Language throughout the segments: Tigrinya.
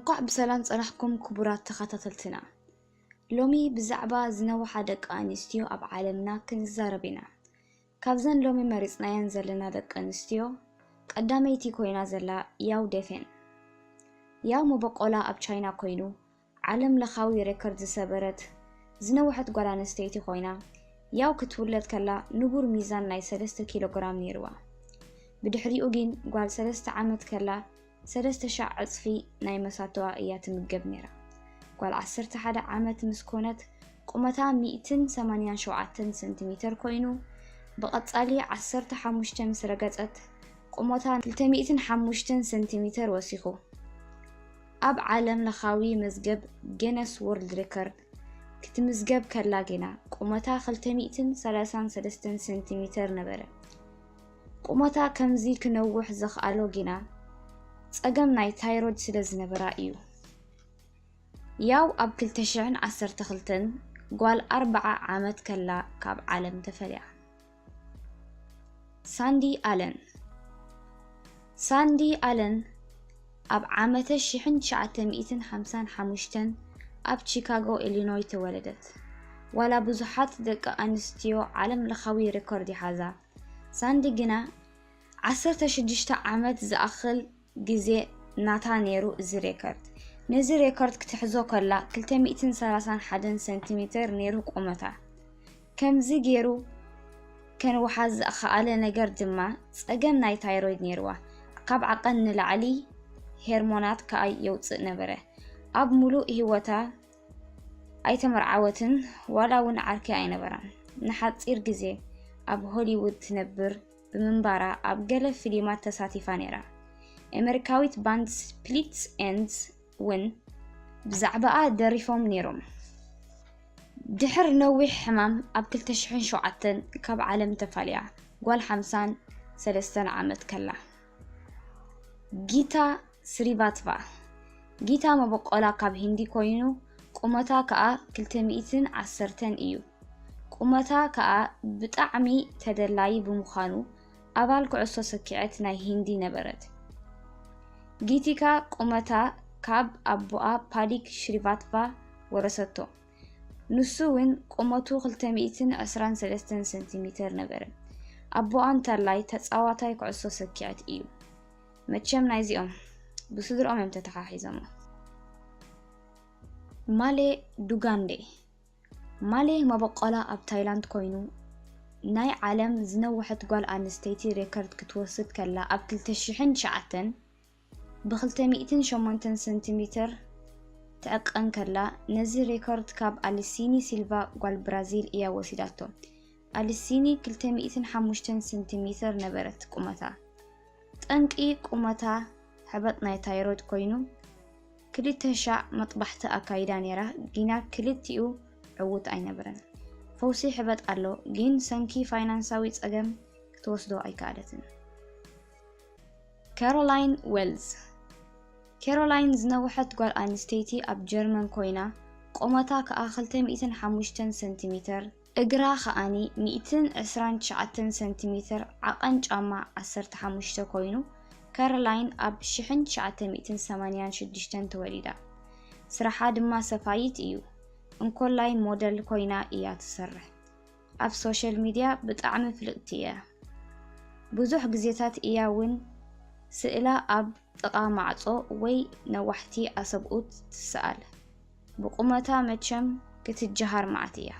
እንቋዕ ብሰላም ጸናሕኩም ክቡራት ተኸታተልትና ሎሚ ብዛዕባ ዝነወሓ ደቅኣንስትዮ ኣብ ዓለምና ክንዛረብ ኢና ካብዘን ሎሚ መሪጽናየን ዘለና ደቅኣንስትዮ ቀዳመይቲ ኮይና ዘላ ያው ደፈን ያው መበቆላ ኣብ ቻይና ኮይኑ ዓለም ለኻዊ ሬከርድ ዝሰበረት ዝነወሓት ጓል ኣንስተይቲ ኮይና ያው ክትውለድ ከላ ንቡር ሚዛን ናይ 3 ኪሎግራም ነይርዋ ብድሕሪኡ ግን ጓል 3 ዓመት ከላ 3,000 ዕጽፊ ናይ መሳተዋ እያ ትምገብ ነይራ ጓል 11 ዓመት ምስ ኮነት ቁመታ 187 ሰንቲሜትር ኮይኑ ብቐጻሊ 15 ምስ ረገጸት ቁመታ 205 ሰንቲሜትር ወሲኹ ኣብ ዓለም ለኻዊ መዝገብ ጊነስ ወርልድ ሬከርድ ክትምዝገብ ከላ ግና ቁመታ 233 ሰንቲሜትር ነበረ ቁመታ ከምዚ ክነውሕ ዘኽኣሎ ግና ጸገም ናይ ታይሮይድ ስለ ዝነበራ እዩ ያው ኣብ 2012 ጓል 40 ዓመት ከላ ካብ ዓለም ተፈልያ ሳንዲ ኣለን ኣብ ዓመተ 1955 ኣብ ቺካጎ ኢሊኖይ ተወለደት ዋላ ብዙሓት ደቂ ኣንስትዮ ዓለም ለኻዊ ሬከርድ ይሓዛ ሳንዲ ግና 16 ዓመት ዝኣኽል ጊዜ ናታ ነይሩ እዚ ሬከርድ ነዚ ሬከርድ ክትሕዞ ከላ 231 ሰንቲሜትር ነይሩ ቁመታ ከምዚ ገይሩ ከንወሓዝ ዝኣኽኣለ ነገር ድማ ጸገም ናይ ታይሮይድ ነይርዋ ካብ ዓቐን ንላዕሊ ሄርሞናት ከዓ የውፅእ ነበረ ኣብ ሙሉእ ህይወታ ኣይተመርዓወትን ዋላ እውን ዓርኪ ኣይነበራን ንሓፂር ግዜ ኣብ ሆሊውድ ትነብር ብምንባራ ኣብ ገለ ፊልማት ተሳቲፋ ነይራ ኣሜሪካዊት ባንድ ስፕሊትስ ኤንድስ ውን ብዛዕባኣ ደሪፎም ነይሮም ድሕር ነዊሕ ሕማም ኣብ 2007 ካብ ዓለም ተፋልያ ጓል 53 ዓመት ከላ ጊታ ስሪቫትቫ ጊታ መበቆላ ካብ ሂንዲ ኮይኑ ቁመታ ከዓ 210 እዩ ቁመታ ከዓ ብጣዕሚ ተደላይ ብምዃኑ ኣባል ኩዕሶ ሰኪዔት ናይ ሂንዲ ነበረት ጊቲካ ቁመታ ካብ ኣቦኣ ፓዲክ ሽሪቫትቫ ወረሰቶ ንሱ ውን ቁመቱ 223 ሰንቲሜትር ነበረ ኣቦኣ እንተላይ ተጻዋታይ ኩዕሶ ሰኪዔት እዩ መቸም ናይዚኦም ብስድሮኦም እዮም ተተሓሒዞም ማሌ ዱጋንዴ ማሌ መበቆላ ኣብ ታይላንድ ኮይኑ ናይ ዓለም ዝነወሓት ጓል ኣንስተይቲ ሬከርድ ክትወስድ ከላ ኣብ 2009 ብ208 ሰንቲሜትር ተዕቀን ከላ ነዚ ሬከርድ ካብ ኣሊሲኒ ሲልቫ ጓል ብራዚል እያ ወሲዳቶ ኣሊሲኒ 205 ሰንቲሜትር ነበረት ቁመታ ጠንቂ ቁመታ ሕበጥ ናይ ታይሮይድ ኮይኑ 200 መጥባሕቲ ኣካይዳ ነይራ ግና ክልቲኡ ዕውት ኣይነበረን ፈውሲ ሕበጥ ኣሎ ግን ሰንኪ ፋይናንሳዊ ጸገም ክትወስዶ ኣይከኣለትን ካሮላይን ዝነወሓት ጓል ኣንስተይቲ ኣብ ጀርመን ኮይና ቁመታ ከዓ 205 ሰንቲሜትር እግራ ከኣኒ 129 ሰንቲሜትር ዓቐን ጫማ 15 ኮይኑ ካሮላይን ኣብ 1986 ተወሊዳ ስራሓ ድማ ሰፋይት እዩ እንኮላይ ሞዴል ኮይና እያ ትሰርሕ ኣብ ሶሻል ሚድያ ብጣዕሚ ፍልጥቲ እያ ብዙሕ ግዜታት እያ ውን ስእላ ኣብ ጥቓ ማዕጾ ወይ ነዋሕቲ ኣሰብኡት ትስኣል ብቁመታ መቸም ክትጀሃር ማዓት እያ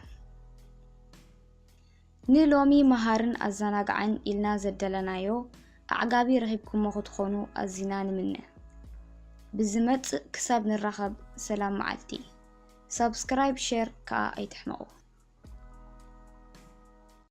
ንሎሚ መሃርን ኣዘናግዓን ኢልና ዘደለናዮ ኣዕጋቢ ረኺብኩሞ ክትኾኑ ኣዚና ንምነ ብዝመጽእ ክሳብ ንራኸብ ሰላም መዓልቲ ሰብስክራይብ ሼር ከዓ ኣይትሕመቑ